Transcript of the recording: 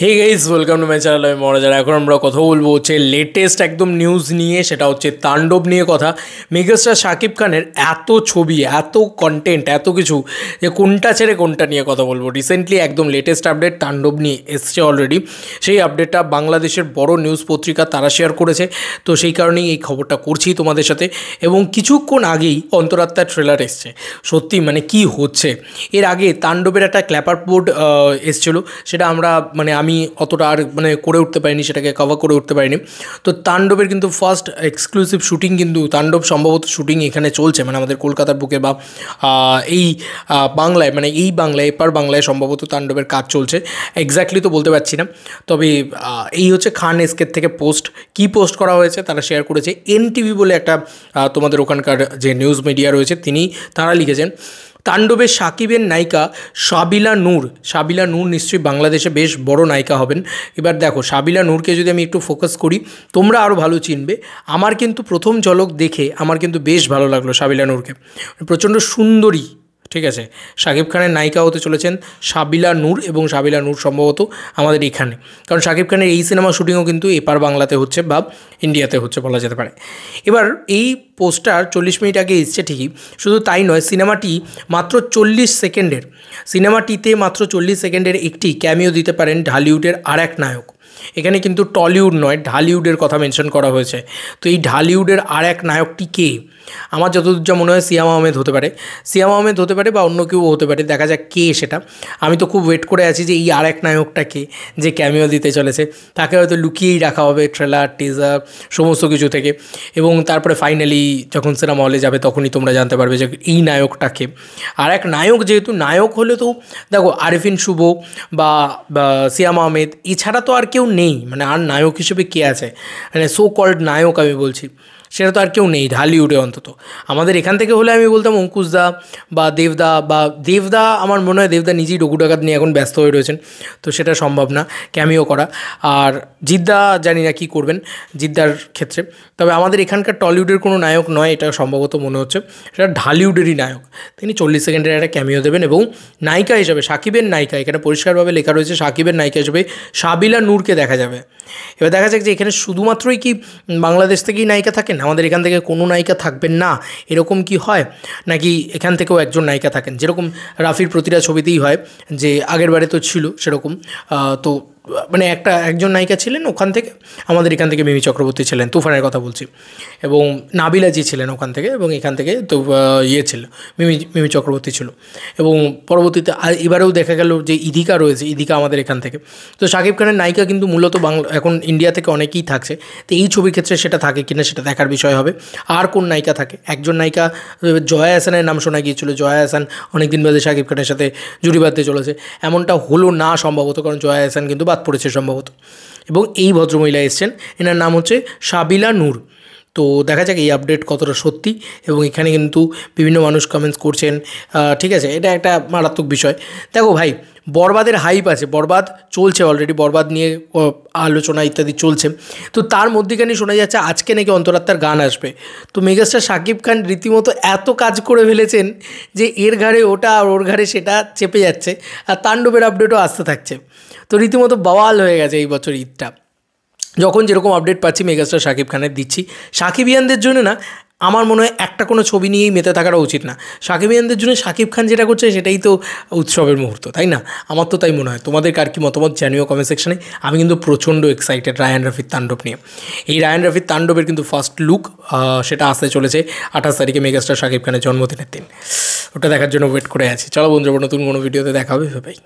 Hey guys, welcome to my channel. আমি মহারাজার। এখন আমরা কথা বলবো হচ্ছে লেটেস্ট একদম নিউজ নিয়ে, সেটা হচ্ছে তাণ্ডব নিয়ে কথা। মেগাস্টার শাকিব খানের এত ছবি, এত কন্টেন্ট, এত কিছু, যে কোনটা ছেড়ে কোনটা নিয়ে কথা বলবো। রিসেন্টলি একদম লেটেস্ট আপডেট তাণ্ডব নিয়ে এসছে অলরেডি। সেই আপডেটটা বাংলাদেশের বড় নিউজ পত্রিকা তারা শেয়ার করেছে, তো সেই কারণেই এই খবরটা করছি তোমাদের সাথে। এবং কিছুক্ষণ আগেই অন্তরাত্মার ট্রেলার এসছে। সত্যি মানে কি হচ্ছে, এর আগে তাণ্ডবের একটা ক্ল্যাপার বোর্ড এসছিলো, সেটা আমরা আমি অতটা আর করে উঠতে পারিনি, সেটাকে কভার করে উঠতে পারিনি। তো তাণ্ডবের কিন্তু ফার্স্ট এক্সক্লুসিভ শুটিং, কিন্তু তাণ্ডব সম্ভবত শুটিং এখানে চলছে, আমাদের কলকাতার বুকে বা এই বাংলায়, এই বাংলায়, এপার বাংলায় সম্ভবত তাণ্ডবের কাজ চলছে। এক্স্যাক্টলি তো বলতে পারছি না, তবে এই হচ্ছে খান এসকের থেকে পোস্ট। কি পোস্ট করা হয়েছে তারা শেয়ার করেছে। এনটিভি বলে একটা তোমাদের ওখানকার যে নিউজ মিডিয়া রয়েছে তারা লিখেছেন, তাণ্ডবের শাকিবের নায়িকা সাবিলা নূর নিশ্চয়ই বাংলাদেশে বেশ বড় নায়িকা হবেন। এবার দেখো, সাবিলা নূরকে যদি আমি একটু ফোকাস করি, তোমরা আরও ভালো চিনবে। আমার কিন্তু প্রথম ঝলক দেখে আমার কিন্তু বেশ ভালো লাগলো সাবিলা নূরকে, প্রচণ্ড সুন্দরী। ঠিক আছে, শাকিব খানের নায়িকা হতে চলেছেন সাবিলা নূর, এবং সাবিলা নূর সম্ভবত আমাদের এখানে, কারণ শাকিব খানের এই সিনেমা শুটিংও কিন্তু এপার বাংলাতে হচ্ছে বা ইন্ডিয়াতে হচ্ছে বলা যেতে পারে। এবার এই পোস্টার 40 মিনিট আগে এসছে ঠিকই, শুধু তাই নয়, সিনেমাটিতে মাত্র 40 সেকেন্ডের একটি ক্যামিও দিতে পারেন ঢালিউডের আর এক নায়ক। এখানে কিন্তু টলিউড নয়, ঢালিউডের কথা মেনশন করা হয়েছে। তো এই ঢালিউডের আর এক নায়কটি কে? আমার যতদূর যা মনে হয় সিয়াম আহমেদ হতে পারে বা অন্য কেউ হতে পারে। দেখা যাক কে সেটা। আমি তো খুব ওয়েট করে আছি যে এই আর এক নায়কটা কে, যে ক্যামিও দিতে চলেছে। তাকে হয়তো লুকিয়েই রাখা হবে ট্রেলার, টিজার, সমস্ত কিছু থেকে, এবং তারপরে ফাইনালি যখন সিনেমা হলে যাবে তখনই তোমরা জানতে পারবে যে এই নায়কটাকে। আর এক নায়ক, যেহেতু নায়ক হলে তো দেখো আরিফিন শুভ বা সিয়াম আহমেদ, এছাড়া তো আর কেউ নেই। আর নায়ক হিসেবে কে আছে, সো কল্ড নায়ক আমি বলছি, সেটা তো আর কেউ নেই ঢালিউডে। অন্তত আমাদের এখান থেকে হলে আমি বলতাম অঙ্কুশদা বা দেবদা। আমার মনে হয় দেবদা নিজেই ডগু ডাকাত নিয়ে এখন ব্যস্ত হয়ে রয়েছেন, তো সেটা সম্ভব না ক্যামিও করা। আর জিদ্দা জানি না কী করবেন জিদ্দার ক্ষেত্রে। তবে আমাদের এখানকার টলিউডের কোনো নায়ক নয়, এটা সম্ভবত মনে হচ্ছে সেটা ঢালিউডেরই নায়ক। তিনি 40 সেকেন্ডের একটা ক্যামিও দেবেন, এবং নায়িকা হিসাবে শাকিবের নায়িকা, এখানে পরিষ্কারভাবে লেখা রয়েছে শাকিবের নায়িকা হিসেবে সাবিলা নূরকে দেখা যাবে। এবার দেখা যাক যে এখানে শুধুমাত্রই কি বাংলাদেশ থেকেই নায়িকা থাকেন, আমাদের এখান থেকে কোনো নায়িকা থাকবেন না, এরকম কি হয়? নাকি এখান থেকেও একজন নায়িকা থাকেন, যেরকম রাফির প্রতিটা ছবিতেই হয়, যে আগের বারে তো ছিল সেরকম। তো একজন নায়িকা ছিলেন ওখান থেকে, আমাদের এখান থেকে মিমি চক্রবর্তী ছিলেন, তুফানের কথা বলছি, এবং নাবিলা জি ছিলেন ওখান থেকে, এবং এখান থেকে তো ছিল মিমি চক্রবর্তী ছিল। এবং পরবর্তীতে এবারেও দেখা গেল যে ইদিকা রয়েছে, ইদিকা আমাদের এখান থেকে। তো শাকিব খানের নায়িকা কিন্তু মূলত এখন ইন্ডিয়া থেকে অনেকেই থাকছে, তো এই ছবির ক্ষেত্রে সেটা থাকে কিনা সেটা দেখার বিষয় হবে। আর কোন নায়িকা থাকে? একজন নায়িকা জয়া আহসানের নাম শোনা গিয়েছিল, জয়া আহসান অনেকদিন বাদে শাকিব খানের সাথে জুড়ি বাঁধতে চলেছে। এমনটা হলো না সম্ভবত, কারণ জয়া আহসান কিন্তু বাদ পড়েছে সম্ভবত। এবং এই ভদ্রমহিলা এসছেন, এনার নাম হচ্ছে সাবিলা নূর। তো দেখা যাক এই আপডেট কতটা সত্যি। এবং এখানে কিন্তু বিভিন্ন মানুষ কমেন্টস করছেন, ঠিক আছে, এটা একটা মারাত্মক বিষয়। দেখো ভাই, বরবাদের হাইপ আছে, বরবাদ চলছে অলরেডি, বরবাদ নিয়ে আলোচনা ইত্যাদি চলছে। তো তার মধ্যেখানে শোনা যাচ্ছে আজকে নাকি অন্তরাত্মার গান আসবে। তো মেগাস্টার শাকিব খান রীতিমতো এত কাজ করে ফেলেছেন যে এর ঘাড়ে ওটা আর ওর ঘাড়ে সেটা চেপে যাচ্ছে, আর তাণ্ডবের আপডেটও আসতে থাকছে। তো রীতিমতো বাওয়াল হয়ে গেছে এই বছর ঈদটা। যখন যেরকম আপডেট পাচ্ছি মেগাস্টার শাকিব খানের দিচ্ছি। শাকিবিয়ানদের জন্য না, আমার মনে হয় একটা কোনো ছবি নিয়েই মেতে থাকাটা উচিত না। শাকিবিয়ানদের জন্য শাকিব খান যেটা করছে সেটাই তো উৎসবের মুহূর্ত, তাই না? আমার তো তাই মনে হয়। তোমাদের কার কী মতামত জানিও কমেন্ট সেকশনে। আমি কিন্তু প্রচণ্ড এক্সাইটেড রায়ান রাফির তাণ্ডব নিয়ে। এই রায়ান রাফির তাণ্ডবের কিন্তু ফার্স্ট লুক সেটা আসতে চলেছে 28 তারিখে, মেগাস্টার শাকিব খানের জন্মদিনের দিন। ওটা দেখার জন্য ওয়েট করে আছি। চলো বন্ধুরা, নতুন কোনো ভিডিওতে দেখা হবে, ভাই।